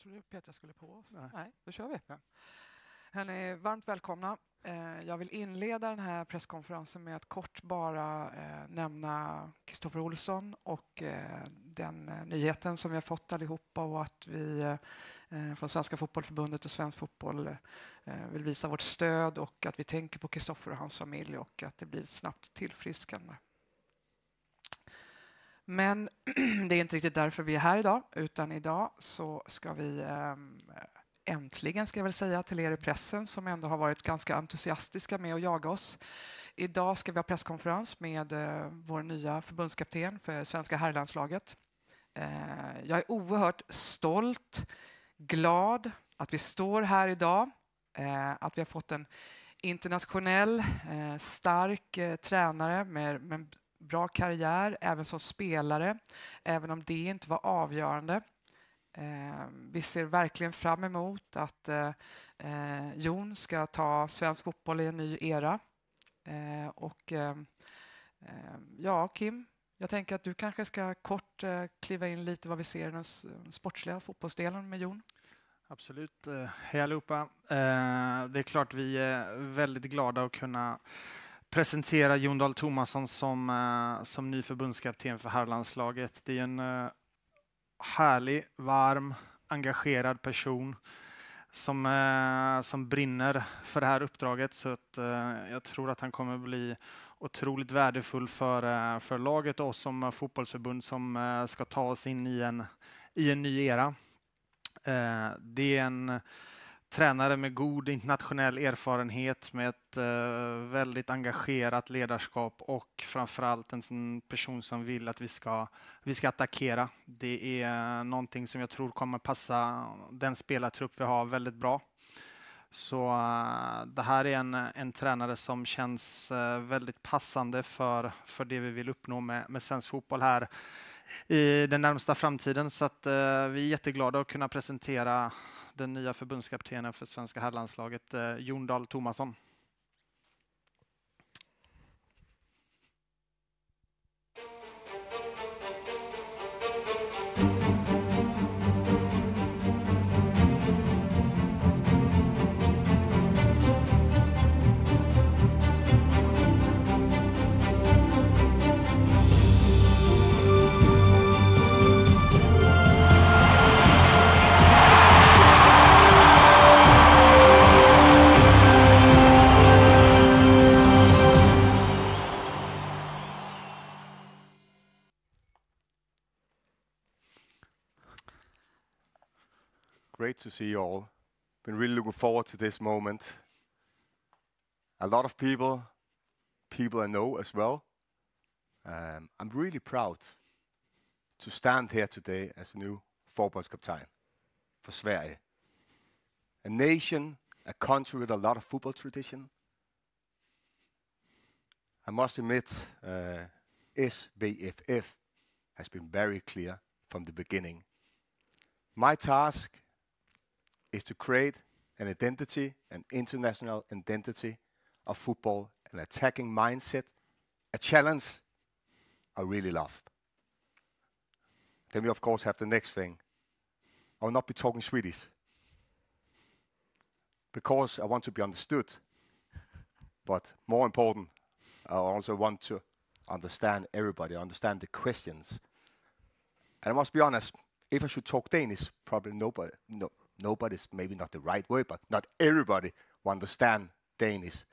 trodde Petra skulle på oss. Nej, då kör vi. Ja. Hörrni, varmt välkomna. Jag vill inleda den här presskonferensen med att kort bara nämna Kristoffer Olsson och den nyheten som vi har fått allihopa, och att vi från Svenska fotbollförbundet och Svensk fotboll vill visa vårt stöd och att vi tänker på Kristoffer och hans familj och att det blir ett snabbt tillfriskande. Men det är inte riktigt därför vi är här idag, utan idag så ska vi äntligen, ska jag väl säga till er i pressen som ändå har varit ganska entusiastiska med att jaga oss. Idag ska vi ha presskonferens med vår nya förbundskapten för svenska herrlandslaget. Jag är oerhört stolt, glad att vi står här idag, att vi har fått en internationell, stark tränare med bra karriär, även som spelare, även om det inte var avgörande. Vi ser verkligen fram emot att Jon ska ta svensk fotboll i en ny era. Ja, Kim, jag tänker att du kanske ska kort kliva in lite vad vi ser i den sportsliga fotbollsdelen med Jon. Absolut. Hej allihopa. Det är klart vi är väldigt glada att kunna presentera Jon Dahl Tomasson som ny förbundskapten för herrlandslaget. Det är en härlig, varm, engagerad person som brinner för det här uppdraget. Så att, jag tror att han kommer bli otroligt värdefull för laget och oss som fotbollsförbund som ska ta oss in i en ny era. Det är en tränare med god internationell erfarenhet, med ett väldigt engagerat ledarskap och framförallt en person som vill att vi ska attackera. Det är någonting som jag tror kommer passa den spelartrupp vi har väldigt bra. Så det här är en tränare som känns väldigt passande för det vi vill uppnå med svensk fotboll här i den närmsta framtiden. Så att vi är jätteglada att kunna presentera den nya förbundskaptenen för svenska herrlandslaget, Jon Dahl Tomasson. Great to see you all. Been really looking forward to this moment. A lot of people I know as well. I'm really proud to stand here today as a new förbundskapten for Sverige. A nation, a country with a lot of football tradition. I must admit, SVFF has been very clear from the beginning. My task is to create an identity, an international identity of football, an attacking mindset, a challenge I really love. Then we of course have the next thing. I will not be talking Swedish because I want to be understood. But more important, I also want to understand everybody, understand the questions. And I must be honest, if I should talk Danish, probably nobody's maybe not the right word, but not everybody will understand Danish.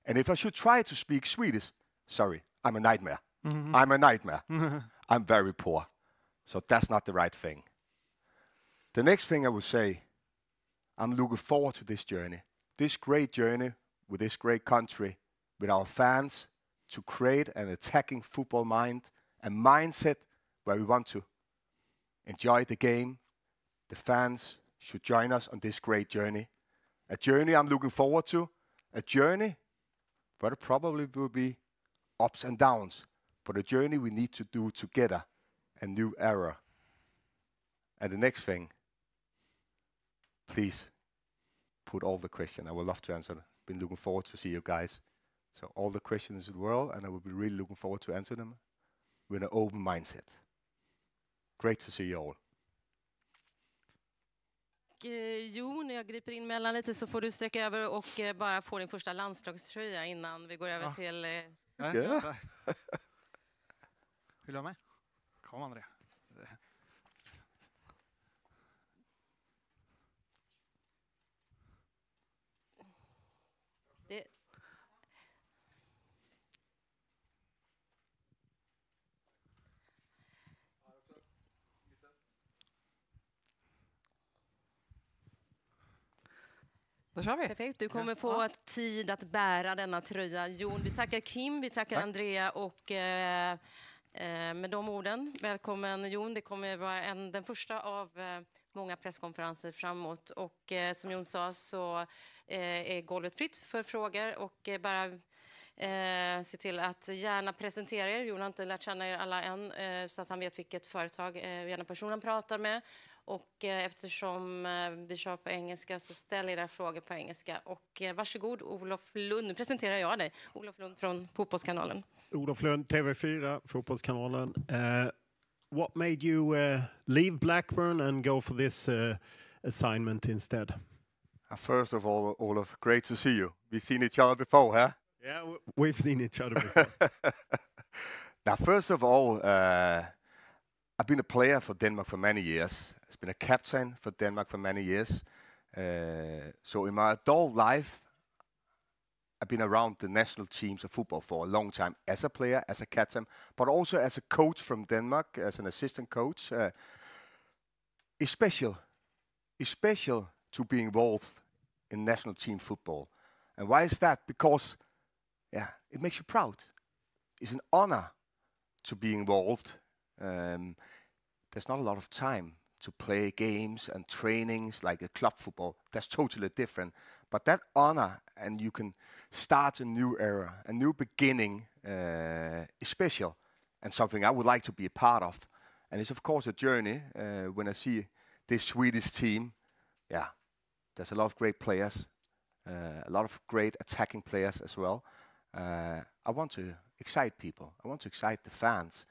And if I should try to speak Swedish, sorry, I'm a nightmare. Mm-hmm. I'm a nightmare. I'm very poor. So that's not the right thing. The next thing I would say, I'm looking forward to this journey. This great journey with this great country, with our fans, to create an attacking football mind, a mindset where we want to enjoy the game. The fans should join us on this great journey. A journey I'm looking forward to. A journey where it probably will be ups and downs, but a journey we need to do together. A new era. And the next thing, please put all the questions. I would love to answer them. Been looking forward to see you guys. So all the questions in the world, and I will be really looking forward to answer them with an open mindset. Great to see you all. Jon, jag griper in mellan lite så får du sträcka över och bara få din första landslagströja innan vi går över till... Vill du ha med? Kom André. Då kör vi. Perfekt, du kommer få tid att bära denna tröja. Jon, vi tackar Kim, vi tackar Andrea och med de orden, välkommen Jon. Det kommer vara den första av många presskonferenser framåt och som Jon sa så är golvet fritt för frågor och bara se till att gärna presentera er. Jon har inte lärt känna er alla än så att han vet vilket företag gärna personen pratar med. Och eftersom vi kör på engelska så ställ era frågor på engelska. Och varsågod Olof Lund, nu presenterar jag dig. Olof Lund från Fotbollskanalen. Olof Lund, TV4, Fotbollskanalen. What made you leave Blackburn and go for this assignment instead? First of all, Olof, great to see you. We've seen each other before, huh? Yeah, we've seen each other before. Now, first of all, I've been a player for Denmark for many years. I've been a captain for Denmark for many years. So in my adult life, I've been around the national teams of football for a long time as a player, as a captain, but also as a coach from Denmark, as an assistant coach. It's special to be involved in national team football. And why is that? Because it makes you proud. It's an honor to be involved. There's not a lot of time to play games and trainings like a club football. That's totally different. But that honor, and you can start a new era, a new beginning, is special and something I would like to be a part of. And it's of course a journey. When I see this Swedish team, there's a lot of great players, a lot of great attacking players as well. I want to excite people. I want to excite the fans.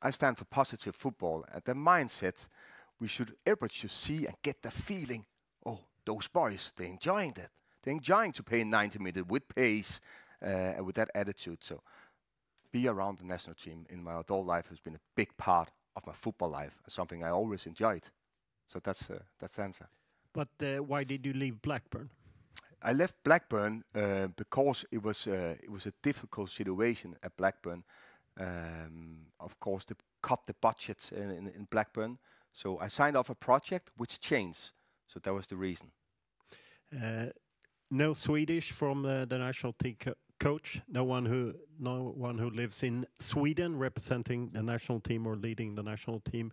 I stand for positive football and the mindset. Everybody should see and get the feeling. Oh, those boys, they're enjoying that. They're enjoying to play 90 minutes with pace and with that attitude. So, be around the national team in my adult life has been a big part of my football life, something I always enjoyed. So that's the answer. But why did you leave Blackburn? I left Blackburn because it was a difficult situation at Blackburn. Of course, they cut the budget in Blackburn. So I signed off a project which changed. So that was the reason. No Swedish from the national team coach. No one who lives in Sweden representing the national team or leading the national team.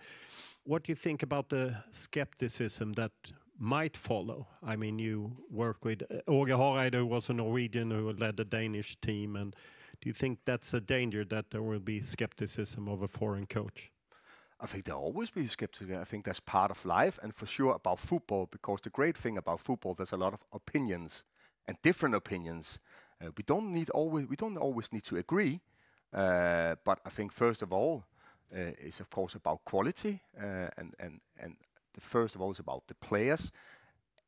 What do you think about the skepticism that might follow? I mean, you work with Åge Hareide, who was a Norwegian who led the Danish team, and do you think that's a danger that there will be skepticism of a foreign coach? I think there'll always be skepticism. I think that's part of life, and for sure about football, because the great thing about football, there's a lot of opinions and different opinions. We don't always need to agree, but I think first of all, it's of course about quality, and first of all, it's about the players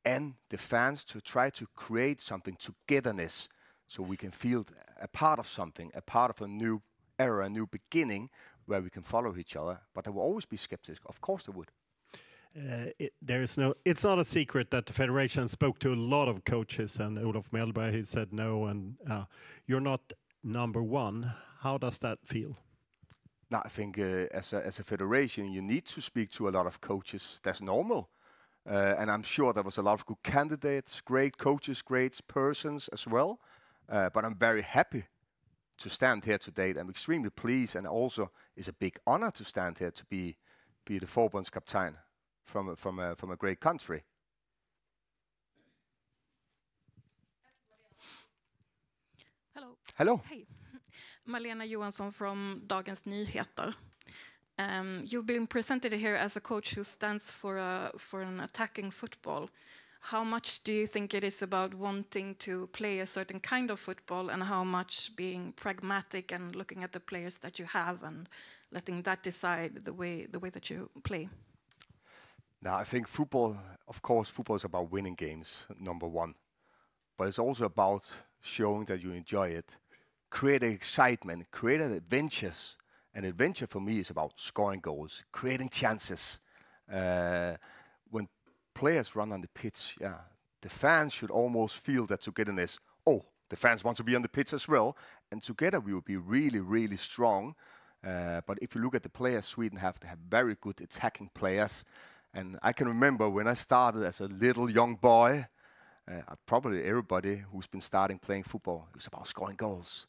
and the fans to try to create something togetherness, so we can feel a part of something, a part of a new era, a new beginning, where we can follow each other. But there will always be skeptics. Of course there would. It's not a secret that the federation spoke to a lot of coaches, and Olof Mellberg, he said no, and you're not number one. How does that feel? No, I think as a federation, you need to speak to a lot of coaches. That's normal. And I'm sure there was a lot of good candidates, great coaches, great persons as well. But I'm very happy to stand here today. I'm extremely pleased, and also it's a big honor to stand here to be the förbundskapten from a great country. Hello. Hello. Hey. Malena Johansson from Dagens Nyheter. You've been presented here as a coach who stands for an attacking football. How much do you think it is about wanting to play a certain kind of football, and how much being pragmatic and looking at the players that you have and letting that decide the way that you play? Now, I think football, of course, football is about winning games, number one. But it's also about showing that you enjoy it, creating excitement, creating adventures. An adventure for me is about scoring goals, creating chances. When players run on the pitch, the fans should almost feel that togetherness. Oh, the fans want to be on the pitch as well, and together we will be really, really strong. But if you look at the players, Sweden have very good attacking players. And I can remember when I started as a little young boy, probably everybody who's been starting playing football, it's about scoring goals.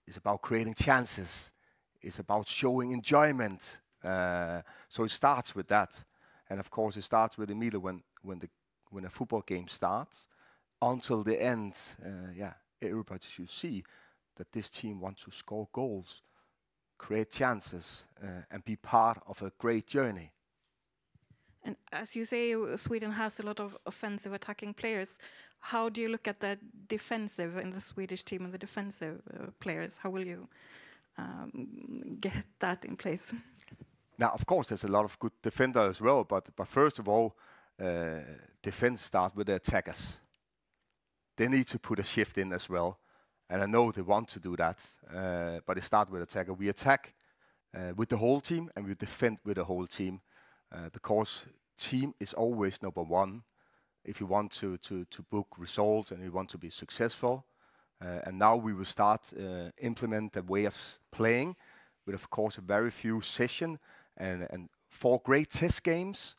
It's about creating chances. It's about showing enjoyment. So it starts with that. And of course, it starts with immediately when a football game starts until the end. Everybody should see that this team wants to score goals, create chances, and be part of a great journey. And as you say, Sweden has a lot of offensive attacking players. How do you look at the defensive in the Swedish team and the defensive players? How will you get that in place? Now, of course, there's a lot of good defenders as well, but first of all, defense starts with the attackers. They need to put a shift in as well, and I know they want to do that, but it starts with attacker. We attack with the whole team, and we defend with the whole team, because team is always number one if you want to book results and you want to be successful. And now we will start implement the way of playing with, of course, a very few sessions and 4 great test games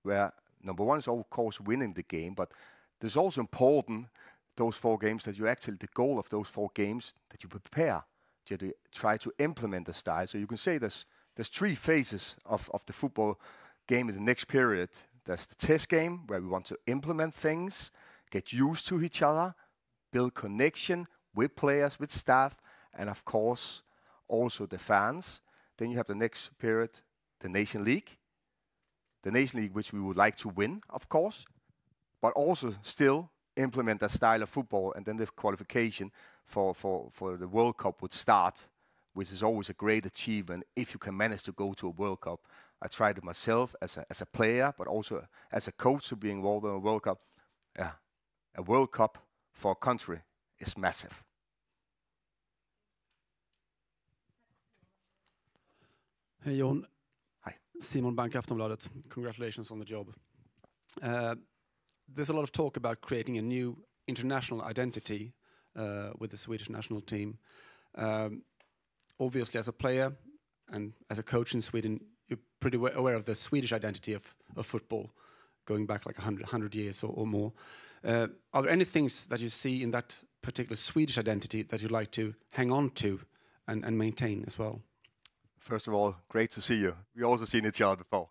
where number one is, of course, winning the game, but there's also important, those 4 games, that you actually, the goal of those 4 games, that you prepare, that you try to implement the style. So you can say there's 3 phases of the football game in the next period. There's the test game, where we want to implement things, get used to each other, build connection with players, with staff, and of course, also the fans. Then you have the next period, the Nation League. The Nation League, which we would like to win, of course, but also still implement that style of football. And then the qualification for the World Cup would start, which is always a great achievement if you can manage to go to a World Cup. I tried it myself as a player, but also as a coach to be involved in a World Cup. Yeah, a World Cup for a country is massive. Hey Jon. Hi. Simon Bank, Aftonbladet. Congratulations on the job. There's a lot of talk about creating a new international identity with the Swedish national team. Obviously, as a player and as a coach in Sweden, you're pretty aware of the Swedish identity of football, going back like 100 years or more. Are there any things that you see in that particular Swedish identity that you'd like to hang on to and maintain as well? First of all, great to see you. We've also seen each other before.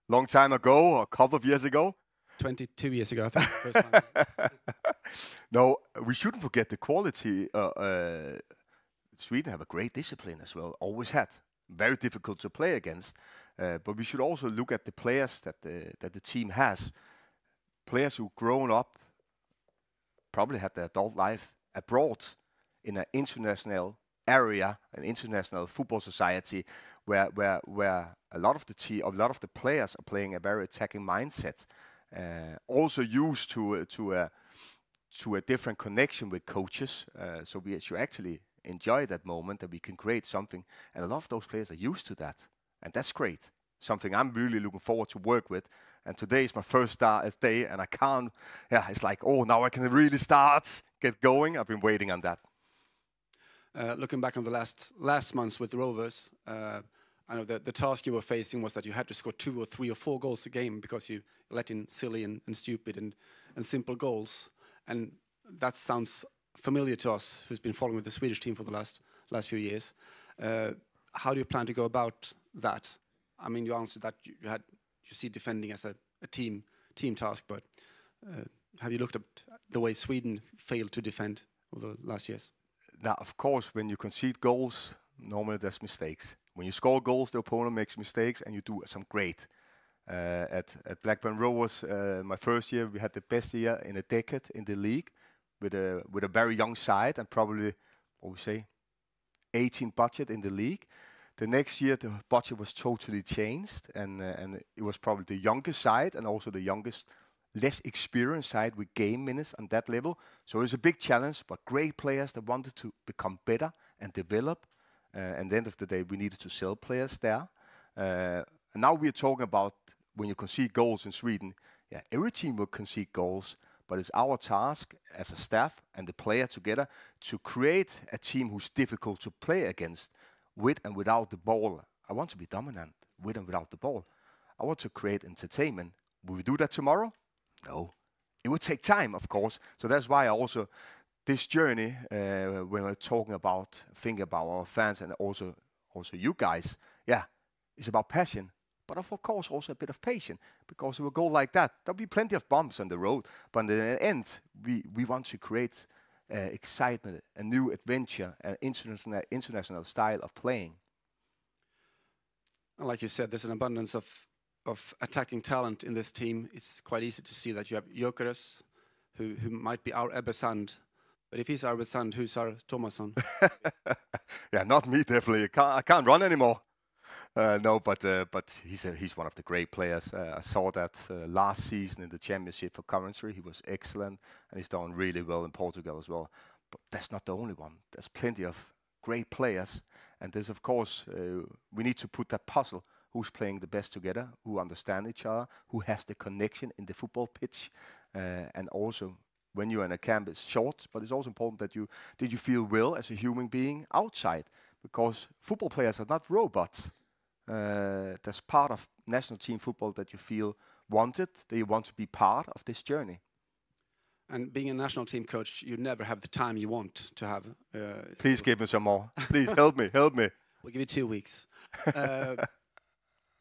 Long time ago, or a couple of years ago. 22 years ago, I think. First time. No, we shouldn't forget the quality. Sweden have a great discipline as well, always had. Very difficult to play against. But we should also look at the players that the team has. Players who've grown up, probably had their adult life abroad in an international area, an international football society, where a lot of the players are playing a very attacking mindset. Also used to a different connection with coaches. So we should actually enjoy that moment, that we can create something. And a lot of those players are used to that. And that's great. Something I'm really looking forward to work with. And today is my first day, and I can't, it's like, oh, now I can really get going. I've been waiting on that. Looking back on the last months with the Rovers, I know that the task you were facing was that you had to score 2 or 3 or 4 goals a game because you let in silly and stupid and simple goals. And that sounds familiar to us, who's been following with the Swedish team for the last few years. How do you plan to go about that? I mean, you answered that you see defending as a team task, but have you looked at the way Sweden failed to defend over the last years? Now, of course, when you concede goals, normally there's mistakes. When you score goals, the opponent makes mistakes, and you do some great. At Blackburn Rovers, my first year, we had the best year in a decade in the league with a very young side and probably, 18 budget in the league. The next year, the budget was totally changed, and it was probably the youngest side and also the youngest, less experienced side with game minutes on that level. So it's a big challenge, but great players that wanted to become better and develop. And at the end of the day, we needed to sell players there. And now we're talking about when you concede goals in Sweden. Yeah, every team will concede goals, but it's our task as a staff and the player together to create a team who's difficult to play against with and without the ball. I want to be dominant with and without the ball. I want to create entertainment. Will we do that tomorrow? No. It would take time, of course. So that's why I also, this journey, when we're talking about, thinking about our fans and also you guys, yeah, it's about passion. But of course also a bit of patience, because it will go like that. There'll be plenty of bumps on the road, but in the end, we want to create excitement, a new adventure, an international style of playing. And like you said, there's an abundance of attacking talent in this team. It's quite easy to see that you have Jokeres, who might be our Ebbe Sand. But if he's our Ebbe Sand, who's our Tomasson? Yeah, not me, definitely. I can't run anymore. No, but he's one of the great players. I saw that last season in the championship for Coventry. He was excellent, and he's done really well in Portugal as well. But that's not the only one. There's plenty of great players, and there's, of course, we need to put that puzzle. Who's playing the best together, who understand each other, who has the connection in the football pitch, and also when you're in a camp, it's short, but it's also important that you feel well as a human being outside, because football players are not robots. That's part of national team football, that you feel wanted, that you want to be part of this journey. And being a national team coach, you never have the time you want to have. Please give me some more. Please help me. We'll give you 2 weeks.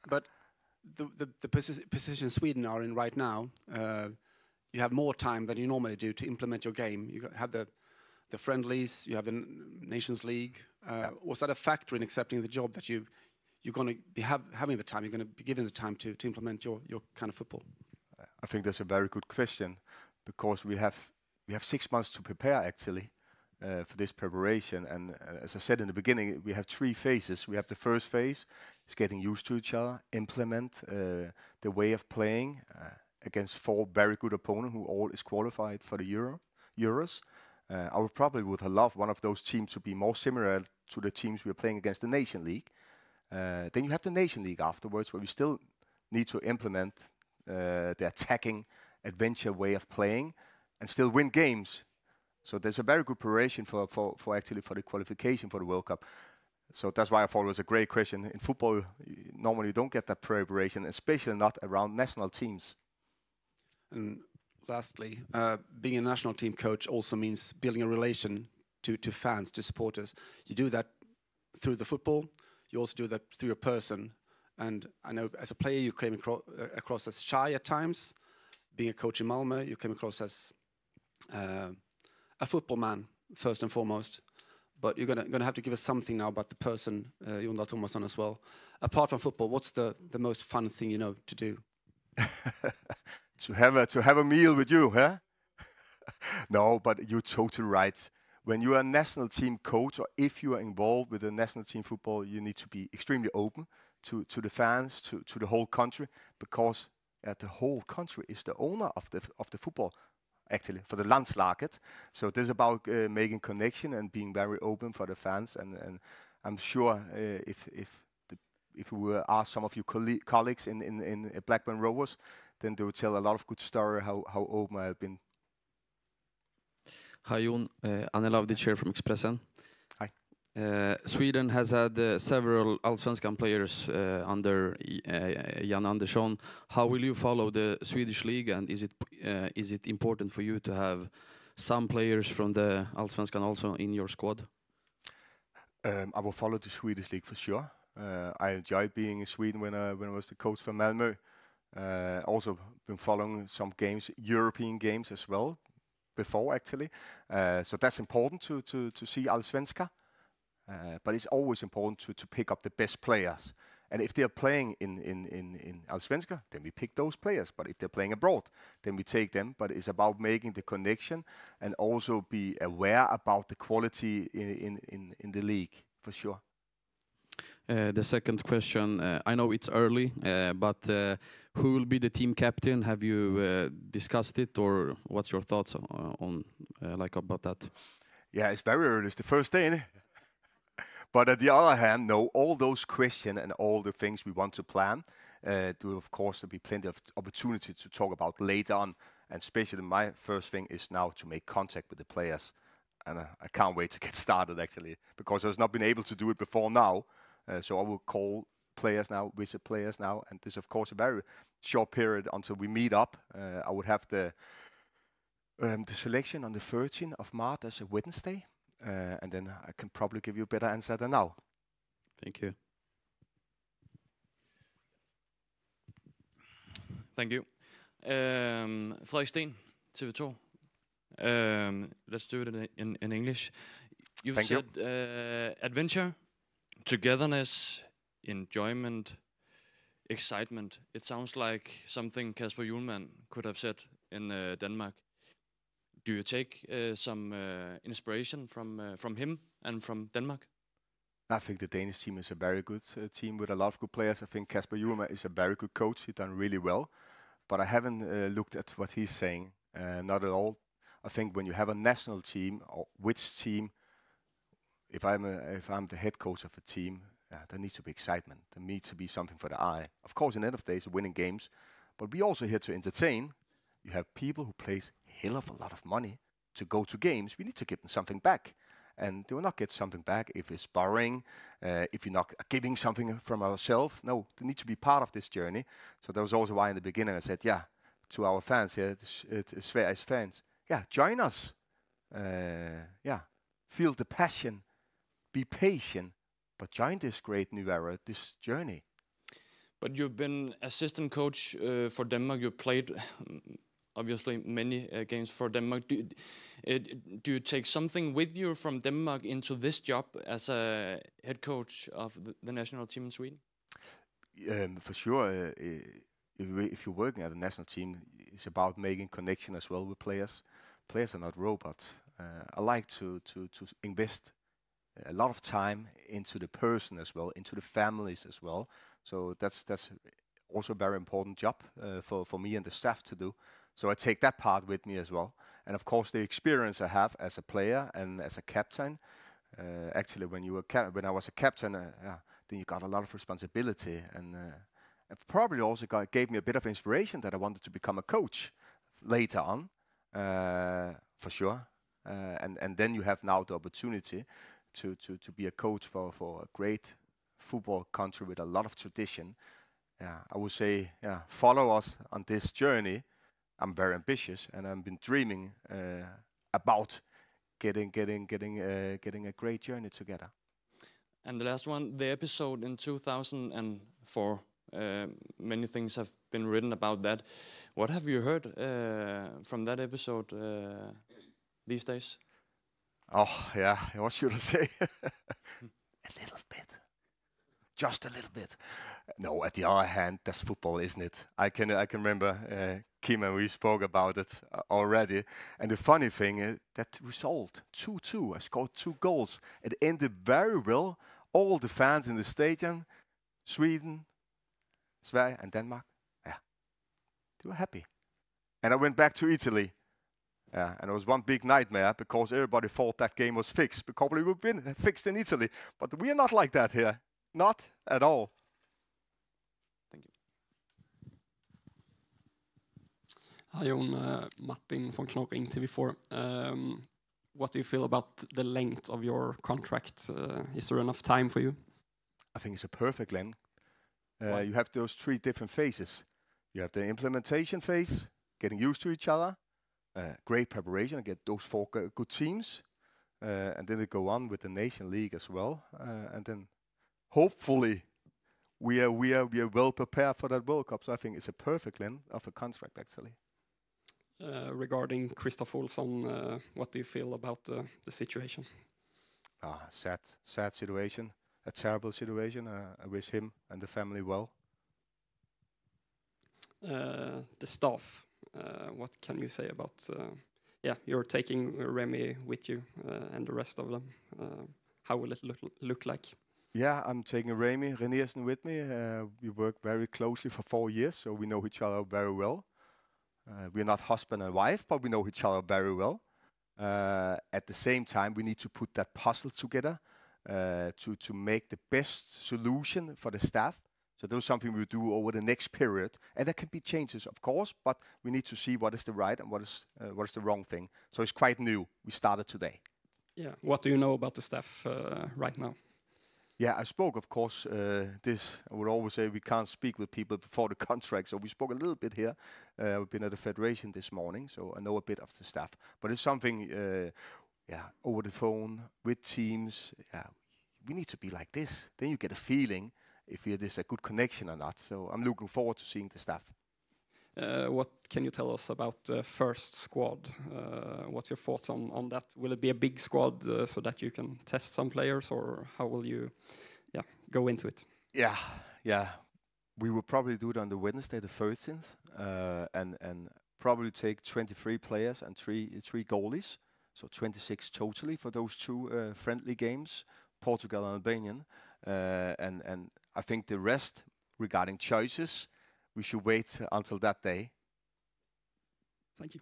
But the position Sweden are in right now, you have more time than you normally do to implement your game. You have the friendlies, you have the Nations League. Was that a factor in accepting the job, that you're going to be having the time, you're going to be given the time to implement your kind of football? I think that's a very good question, because we have 6 months to prepare actually for this preparation. And as I said in the beginning, we have 3 phases. We have the first phase, is getting used to each other, implement the way of playing against 4 very good opponents who all is qualified for the Euros. I would have loved one of those teams to be more similar to the teams we are playing against the Nation League. Then you have the Nation League afterwards, where we still need to implement the attacking adventure way of playing and still win games. So there's a very good preparation for the qualification for the World Cup. So that's why I thought it was a great question. In football, normally you don't get that preparation, especially not around national teams. And lastly, being a national team coach also means building a relation to fans, to supporters. You do that through the football. You also do that through your person. And I know as a player you came across as shy at times. Being a coach in Malmö, you came across as a football man, first and foremost. But you're gonna have to give us something now about the person, Jon Dahl Tomasson, as well. Apart from football, what's the most fun thing you know to do? To have a meal with you, huh? No, but you're totally right. When you are a national team coach, or if you are involved with the national team football, you need to be extremely open to the fans, to the whole country, because the whole country is the owner of the football, actually, for the landslaget. So this is about making connection and being very open for the fans. And I'm sure if we were ask some of your colleagues in Blackburn Rovers, then they would tell a lot of good story how open I have been. Hi Jon, Anne Lavdic here from Expressen. Hi. Sweden has had several Allsvenskan players under Jan Andersson. How will you follow the Swedish league, and is it important for you to have some players from the Allsvenskan also in your squad? I will follow the Swedish league for sure. I enjoyed being in Sweden when I was the coach for Malmö. Also been following some games, European games as well, before actually. So that's important to see Allsvenska. But it's always important to pick up the best players. And if they're playing in Allsvenska, then we pick those players. But if they're playing abroad, then we take them. But it's about making the connection and also be aware about the quality in the league, for sure. The second question, I know it's early, but who will be the team captain? Have you discussed it, or what's your thoughts on about that? Yeah, it's very early. It's the first day, innit? But at the other hand, no, all those questions and all the things we want to plan, there will of course be plenty of opportunity to talk about later on. And especially my first thing is now to make contact with the players. And I can't wait to get started actually, because I've not been able to do it before now. So I will call players now, visit players now. And this is of course a very short period until we meet up. I would have the selection on the 13th of March as a Wednesday. And then I can probably give you a better answer than now. Thank you. Thank you. Frederik Sten, TV2. Let's do it in English. You've Thank said adventure, togetherness, enjoyment, excitement. It sounds like something Kasper Hjulmand could have said in Denmark. Do you take some inspiration from him and from Denmark? I think the Danish team is a very good team with a lot of good players. I think Kasper Hjulmand is a very good coach. He's done really well. But I haven't looked at what he's saying. Not at all. I think when you have a national team, or which team, if I'm the head coach of a team, there needs to be excitement. There needs to be something for the eye. Of course, in the end of the day, it's winning games. But we're also here to entertain. You have people who place hell of a lot of money to go to games. We need to give them something back. And they will not get something back if it's boring, if you're not giving something from ourselves. No, they need to be part of this journey. So that was also why in the beginning I said, to our fans here, Sverige's fans, join us. Feel the passion, be patient, but join this great new era, this journey. But you've been assistant coach for Denmark. You played obviously many games for Denmark. Do you take something with you from Denmark into this job as a head coach of the national team in Sweden? For sure. If you're working at a national team, it's about making connection as well with players. Players are not robots. I like to invest a lot of time into the person as well, into the families as well. So that's also a very important job for me and the staff to do. So I take that part with me as well. And of course, the experience I have as a player and as a captain. Actually, when I was a captain, then you got a lot of responsibility, and it probably also gave me a bit of inspiration that I wanted to become a coach later on, for sure. And then you have now the opportunity to be a coach for a great football country with a lot of tradition. I would say, follow us on this journey. I'm very ambitious, and I've been dreaming about getting a great journey together. And the last one, the episode in 2004. Many things have been written about that. What have you heard from that episode these days? Oh, yeah. What should I say? A little bit. Just a little bit. No, at the other hand, that's football, isn't it? I can remember Kim and we spoke about it already. And the funny thing is that result, 2-2. I scored 2 goals. It ended very well. All the fans in the stadium, Sweden, Sverige and Denmark, they were happy. And I went back to Italy. And it was one big nightmare because everybody thought that game was fixed because we would have been fixed in Italy. But we are not like that here. Not at all. Thank you. Hi, Jon. Martin von Knorring, TV4. What do you feel about the length of your contract? Is there enough time for you? I think it's a perfect length. You have those 3 different phases. You have the implementation phase, getting used to each other, great preparation, and get those 4 good teams. And then they go on with the Nation League as well. And then hopefully we are well prepared for that World Cup. So I think it's a perfect length of a contract, actually. Regarding Christoph Olsson, what do you feel about the situation? Sad situation, a terrible situation. I wish him and the family well. The staff, what can you say about? You're taking Remy with you and the rest of them. How will it look like? Yeah, I'm taking Remy Reniersen with me. We work very closely for 4 years, so we know each other very well. We're not husband and wife, but we know each other very well. At the same time, we need to put that puzzle together to make the best solution for the staff. So that's something we'll do over the next period. And there can be changes, of course, but we need to see what is the right and what is the wrong thing. So it's quite new. We started today. Yeah. What do you know about the staff right now? Yeah, I spoke, of course, I would always say we can't speak with people before the contract, so we spoke a little bit here. We've been at the federation this morning, so I know a bit of the staff. But it's something, over the phone, with Teams, we need to be like this. Then you get a feeling if there's a good connection or not. So I'm looking forward to seeing the staff. What can you tell us about the first squad? What's your thoughts on that? Will it be a big squad so that you can test some players, or how will you go into it? Yeah. We will probably do it on the Wednesday, the 13th, and probably take 23 players and three goalies, so 26 totally for those two friendly games, Portugal and Albanian. And I think the rest regarding choices, we should wait until that day. Thank you.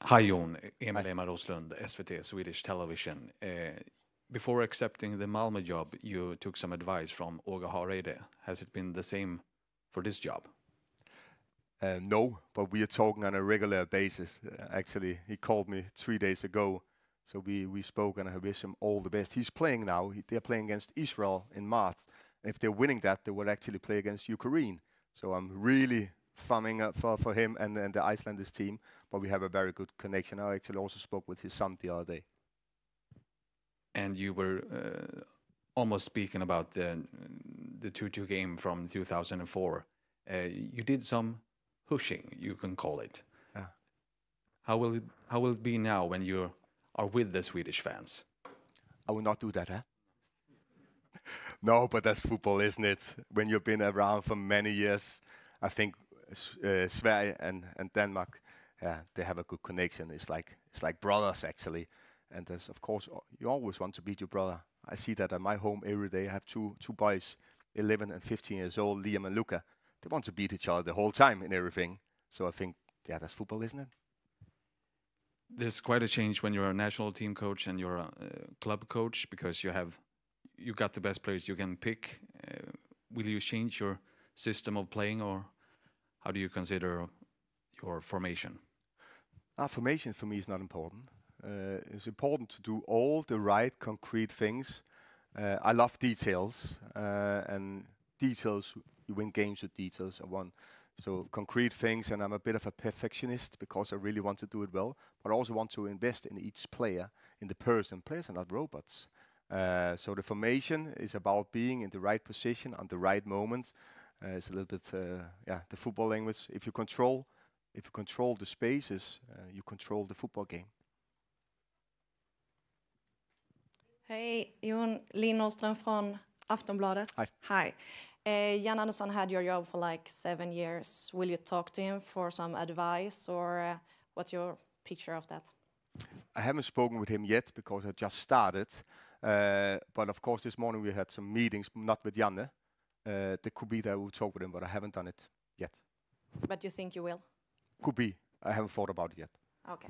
Hi Jon, Emil Emma Roslund, SVT, Swedish Television. Before accepting the Malmö job, you took some advice from Åge Hareide. Has it been the same for this job? No, but we are talking on a regular basis. Actually, he called me 3 days ago, so we spoke and I wish him all the best. He's playing now. They're playing against Israel in March. If they're winning that, they will actually play against Ukraine. So I'm really thumbing up for him and the Icelandic team, but we have a very good connection. I actually also spoke with his son the other day. And you were almost speaking about the 2-2 game from 2004. You did some pushing, you can call it. Yeah. How will it be now when you are with the Swedish fans? I will not do that, huh? No, but that's football, isn't it? When you've been around for many years, I think Sverige and Denmark, they have a good connection. It's like brothers, actually. And there's, of course, you always want to beat your brother. I see that at my home every day. I have two boys, 11 and 15 years old, Liam and Luca. They want to beat each other the whole time in everything. So I think, that's football, isn't it? There's quite a change when you're a national team coach and you're a club coach, because you got the best players you can pick. Will you change your system of playing, or how do you consider your formation? Formation for me is not important. It's important to do all the right concrete things. I love details, and details, you win games with details. So concrete things, and I'm a bit of a perfectionist because I really want to do it well, but I also want to invest in each player, in the person. Players are not robots. So the formation is about being in the right position on the right moment. It's a little bit, the football language. If you control the spaces, you control the football game. Hej, Jon. Linn Åström från Aftonbladet. Hi. Jan Andersson had your job for like 7 years. Will you talk to him for some advice, or what's your picture of that? I haven't spoken with him yet because I just started. But of course, this morning we had some meetings, not with Janne. There could be that I will talk with him, but I haven't done it yet. But you think you will? Could be. I haven't thought about it yet. Okay.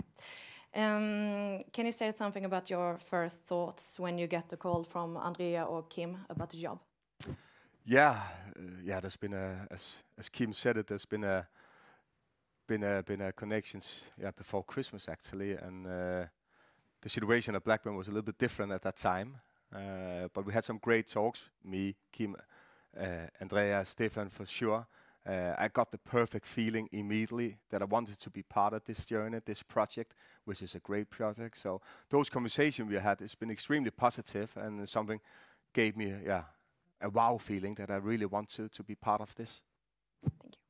Can you say something about your first thoughts when you get the call from Andrea or Kim about the job? There's been as Kim said it, there's been a connections before Christmas actually, and the situation at Blackburn was a little bit different at that time, but we had some great talks. Me, Kim, Andrea, Stefan for sure. I got the perfect feeling immediately that I wanted to be part of this journey, this project, which is a great project. So those conversations we had, it's been extremely positive, and something gave me a wow feeling that I really want to be part of this. Thank you.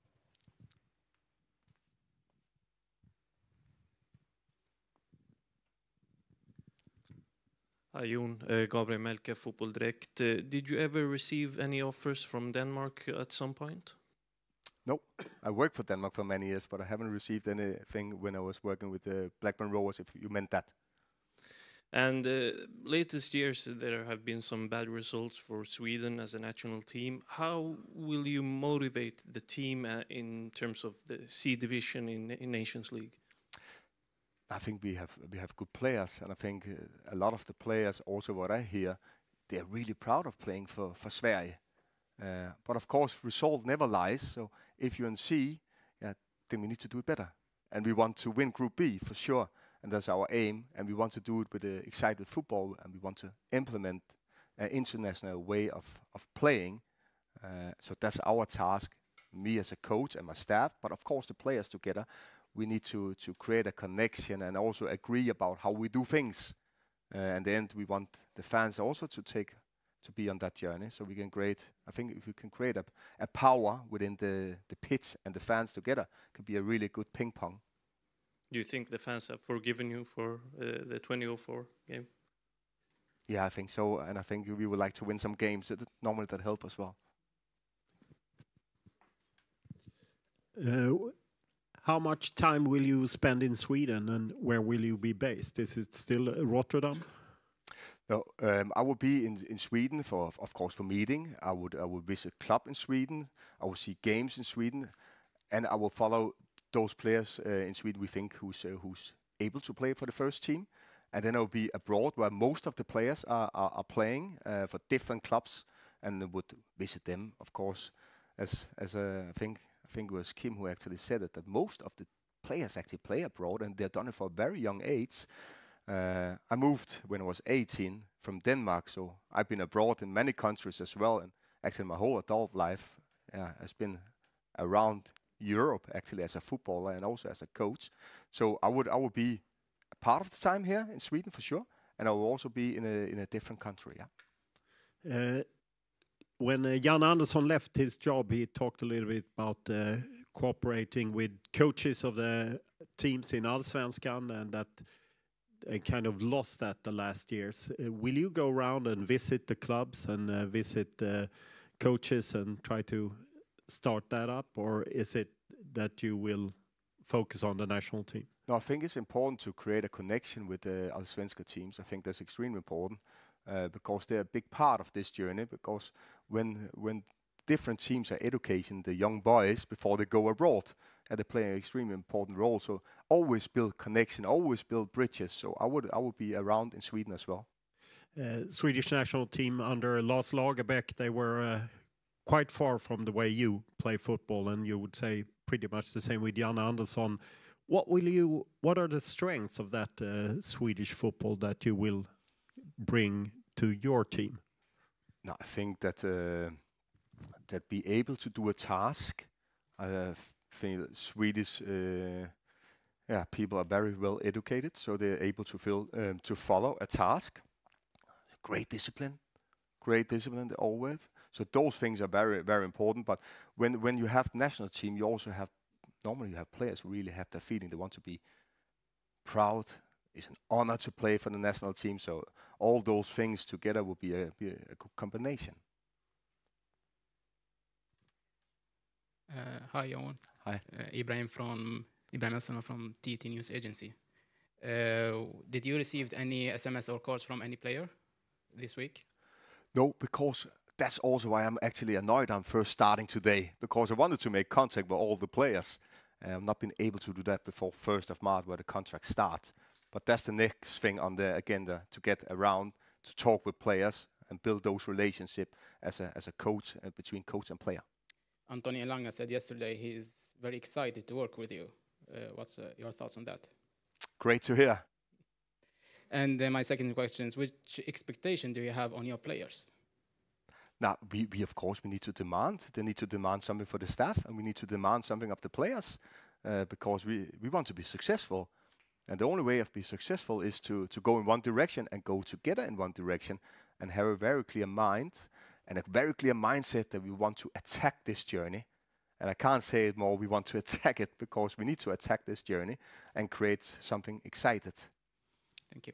Hi Jon, Gabriel Melke, Fotboll Direkt. Did you ever receive any offers from Denmark at some point? No, I worked for Denmark for many years, but I haven't received anything when I was working with the Blackburn Rovers, if you meant that. And latest years there have been some bad results for Sweden as a national team. How will you motivate the team in terms of the C division in Nations League? I think we have good players, and I think a lot of the players, also what I hear, they are really proud of playing for Sverige. But of course, result never lies. So if you're in C, then we need to do it better, and we want to win Group B for sure, and that's our aim. And we want to do it with excited football, and we want to implement an international way of playing. So that's our task, me as a coach and my staff, but of course the players together. We need to create a connection and also agree about how we do things. And then we want the fans also to be on that journey, so we can create. I think if we can create a power within the pitch and the fans together, it could be a really good ping pong. Do you think the fans have forgiven you for the 2004 game? Yeah, I think so, and I think we would like to win some games. Normally that help as well. How much time will you spend in Sweden, and where will you be based? Is it still Rotterdam? No, I will be in Sweden of course for meeting. I would visit club in Sweden. I will see games in Sweden, and I will follow those players in Sweden we think who's able to play for the first team. And then I will be abroad where most of the players are playing for different clubs, and would visit them, of course. As I think it was Kim who actually said it, that most of the players actually play abroad, and they've done it for a very young age. I moved when I was 18 from Denmark, so I've been abroad in many countries as well, and actually my whole adult life has been around Europe actually as a footballer and also as a coach. So I would be a part of the time here in Sweden for sure, and I will also be in a different country. Yeah. When Jan Andersson left his job, he talked a little bit about cooperating with coaches of the teams in Allsvenskan, and that they kind of lost that the last years. Will you go around and visit the clubs and visit the coaches and try to start that up, or is it that you will focus on the national team? No, I think it's important to create a connection with the Allsvenska teams. I think that's extremely important because they're a big part of this journey. Because when different teams are educating the young boys before they go abroad, and they play an extremely important role. So always build connection, always build bridges. So I would be around in Sweden as well. Swedish national team under Lars Lagerbäck, they were quite far from the way you play football, and you would say pretty much the same with Jan Andersson. What are the strengths of that Swedish football that you will bring to your team? No, I think that be able to do a task. I think Swedish people are very well educated, so they're able to follow a task. Great discipline always. So those things are very, very important. But when you have national team, you also have players who really have that feeling. They want to be proud. It's an honor to play for the national team. So all those things together will be a good combination. Hi, Jon. Hi. Ibrahim Hassana from TT News Agency. Did you receive any SMS or calls from any player this week? No, because that's also why I'm actually annoyed I'm first starting today, because I wanted to make contact with all the players. I've not been able to do that before 1st of March, where the contract starts. But that's the next thing on the agenda, to get around, to talk with players and build those relationships as a coach, between coach and player. Anthony Elanga said yesterday he's very excited to work with you. What's your thoughts on that? Great to hear. And my second question is, which expectation do you have on your players? Now, we of course, we need to demand. They need to demand something for the staff, and we need to demand something of the players, because we want to be successful. And the only way of being successful is to go in one direction and go together in one direction and have a very clear mind and a very clear mindset that we want to attack this journey. And I can't say it more, we want to attack it, because we need to attack this journey and create something excited. Thank you.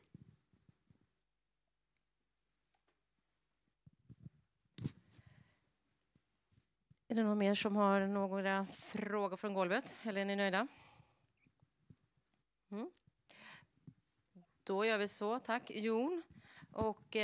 Är det någon mer som har några frågor från golvet? Eller är ni nöjda? Då gör vi så. Tack, Jon. Och